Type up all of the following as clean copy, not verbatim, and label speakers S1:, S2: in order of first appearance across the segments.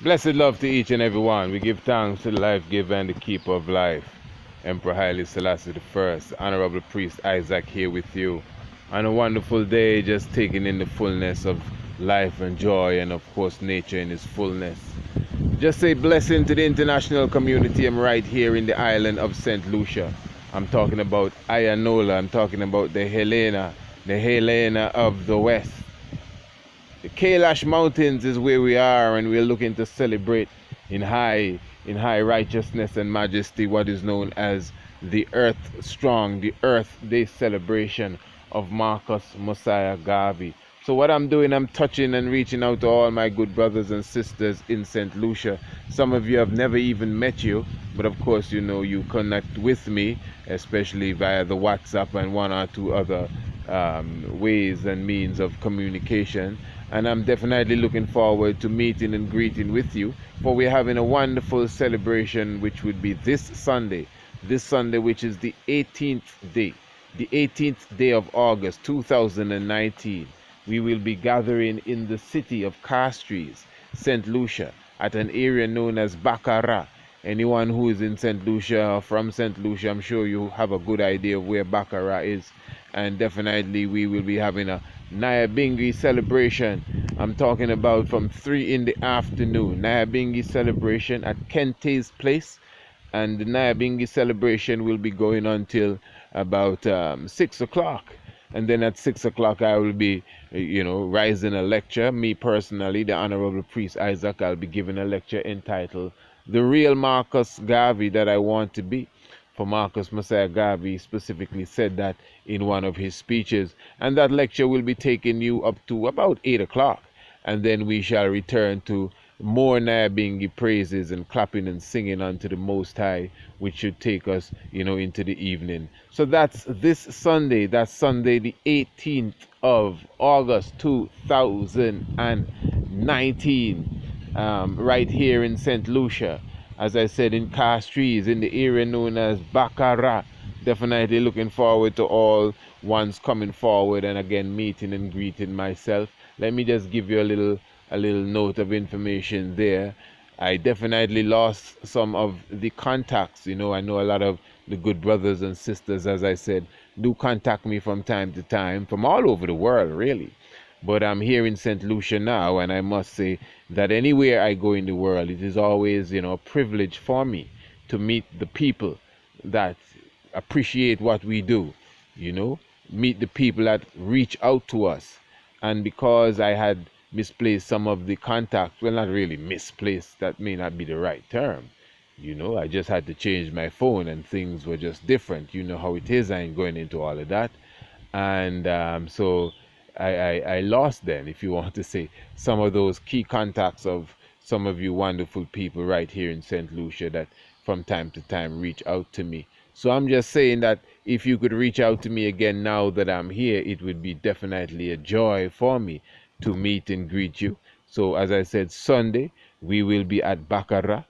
S1: Blessed love to each and every one. We give thanks to the life giver and the keeper of life, Emperor Haile Selassie I, Honorable Priest Isaac here with you on a wonderful day, just taking in the fullness of life and joy, and of course nature in its fullness. Just say blessing to the international community. I'm right here in the island of St. Lucia. I'm talking about Ayanola. I'm talking about the Helena of the West. The Kailash Mountains is where we are, and we're looking to celebrate in high righteousness and majesty what is known as the Earth Strong, the Earth Day celebration of Marcus Mosiah Garvey. So what I'm doing, I'm touching and reaching out to all my good brothers and sisters in St. Lucia. Some of you have never even met you, but of course you know you connect with me, especially via the WhatsApp and one or two other ways and means of communication. And I'm definitely looking forward to meeting and greeting with you, for we're having a wonderful celebration which would be this Sunday, which is the 18th day of August 2019. We will be gathering in the city of Castries, St. Lucia, at an area known as Baccarat. Anyone who is in St. Lucia or from St. Lucia, I'm sure you have a good idea of where Baccarat is. And definitely we will be having a Nyabingi celebration. I'm talking about from 3 in the afternoon. Nyabingi celebration at Kente's place. And the Nyabingi celebration will be going until about 6 o'clock. And then at 6 o'clock I will be, rising a lecture. Me personally, the Honorable Priest Isaac, I'll be giving a lecture entitled The Real Marcus Garvey That I Want to Be. For Marcus Mosiah Garvey specifically said that in one of his speeches. And that lecture will be taking you up to about 8 o'clock. And then we shall return to more Nyabingi praises and clapping and singing unto the Most High, which should take us, into the evening. So that's this Sunday. That's Sunday the 18th of August 2019, right here in St. Lucia. As I said, in Castries, in the area known as Baccarat. Definitely looking forward to all ones coming forward and again meeting and greeting myself. Let me just give you a little note of information there. I definitely lost some of the contacts. I know a lot of the good brothers and sisters, as I said, do contact me from time to time from all over the world, really. But I'm here in St. Lucia now, and I must say that anywhere I go in the world, it is always, a privilege for me to meet the people that appreciate what we do, meet the people that reach out to us. And because I had misplaced some of the contacts, well, not really misplaced, that may not be the right term. I just had to change my phone and things were just different. You know how it is. I ain't going into all of that. And so I lost then, if you want to say, some of those key contacts of some of you wonderful people right here in St. Lucia that from time to time reach out to me. So I'm just saying that if you could reach out to me again now that I'm here, it would be definitely a joy for me to meet and greet you. So as I said, Sunday, we will be at Baccarat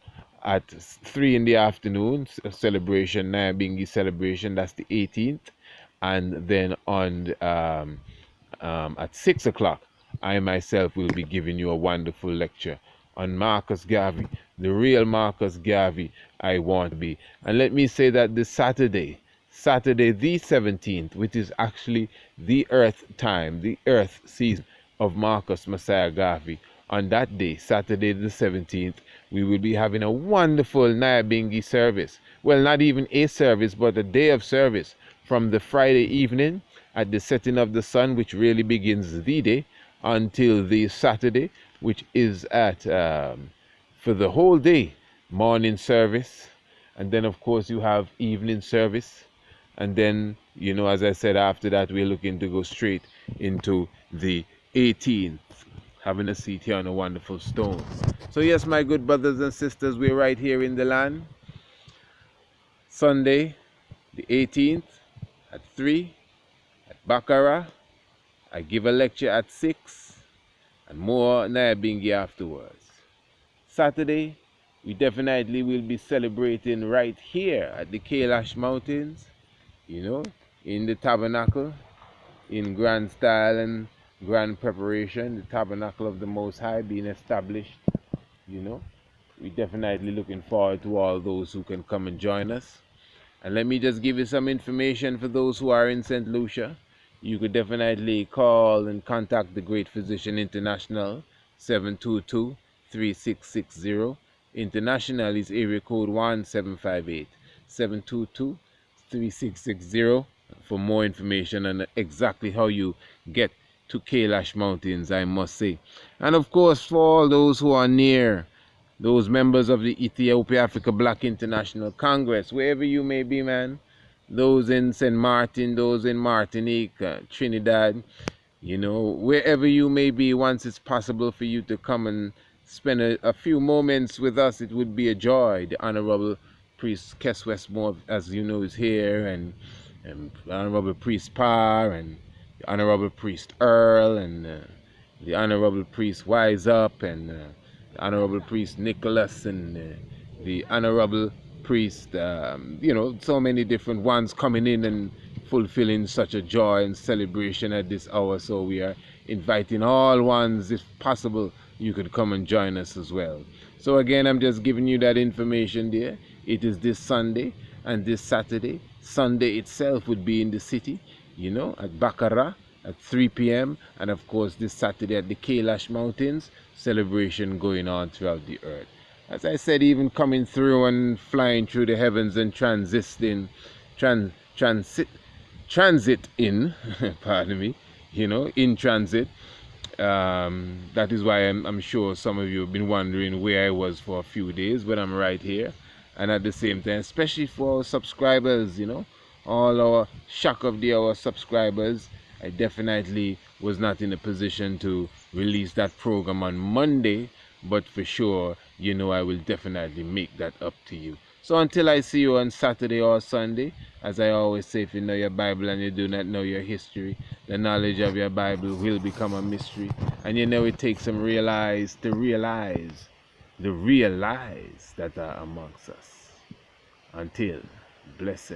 S1: at 3 in the afternoon, celebration, Nyabingi celebration, that's the 18th. And then on at 6 o'clock, I myself will be giving you a wonderful lecture on Marcus Garvey, the real Marcus Garvey I want to be. And let me say that this Saturday the 17th, which is actually the Earth time, the Earth season of Marcus Mosiah Garvey, on that day, Saturday the 17th, we will be having a wonderful Nyabingi service. Well, not even a service, but a day of service from the Friday evening at the setting of the sun, which really begins the day, until the Saturday, which is at for the whole day, morning service, and then of course you have evening service, and then as I said, after that we're looking to go straight into the 18th, having a seat here on a wonderful stone. So yes, my good brothers and sisters, we're right here in the land. Sunday the 18th at 3 at Baccarat. I give a lecture at 6 and more Nyabingi afterwards. Saturday, we definitely will be celebrating right here at the Kailash Mountains, in the tabernacle, in grand style and grand preparation, the tabernacle of the Most High being established you know. We definitely looking forward to all those who can come and join us. And let me just give you some information for those who are in St. Lucia. You could definitely call and contact the Great Physician International, 722-3660. International is area code 1758-722-3660 for more information on exactly how you get to Kailash Mountains, I must say. And of course, for all those who are near, those members of the Ethiopia Africa Black International Congress, wherever you may be, man, those in St. Martin, those in Martinique, Trinidad, wherever you may be, once it's possible for you to come and spend a few moments with us, it would be a joy. The Honorable Priest Kes Westmore, as you know, is here, and Honorable Priest Parr, and the Honorable Priest Earl, and the Honorable Priest Wise Up, and the Honorable Priest Nicholas, and the Honorable Priest, so many different ones coming in and fulfilling such a joy and celebration at this hour. So we are inviting all ones, if possible, you could come and join us as well. So again, I'm just giving you that information there. It is this Sunday and this Saturday. Sunday itself would be in the city, at Baccarat at 3 p.m. and of course this Saturday at the Kailash Mountains, celebration going on throughout the earth. As I said, even coming through and flying through the heavens and transit in, pardon me, in transit. That is why I'm sure some of you have been wondering where I was for a few days, but I'm right here. And at the same time, especially for our subscribers, all our shock of the hour subscribers, I definitely was not in a position to release that program on Monday, but for sure, I will definitely make that up to you. So until I see you on Saturday or Sunday, as I always say, if you know your Bible and you do not know your history, the knowledge of your Bible will become a mystery. And it takes some realize the realize that are amongst us. Until, blessed.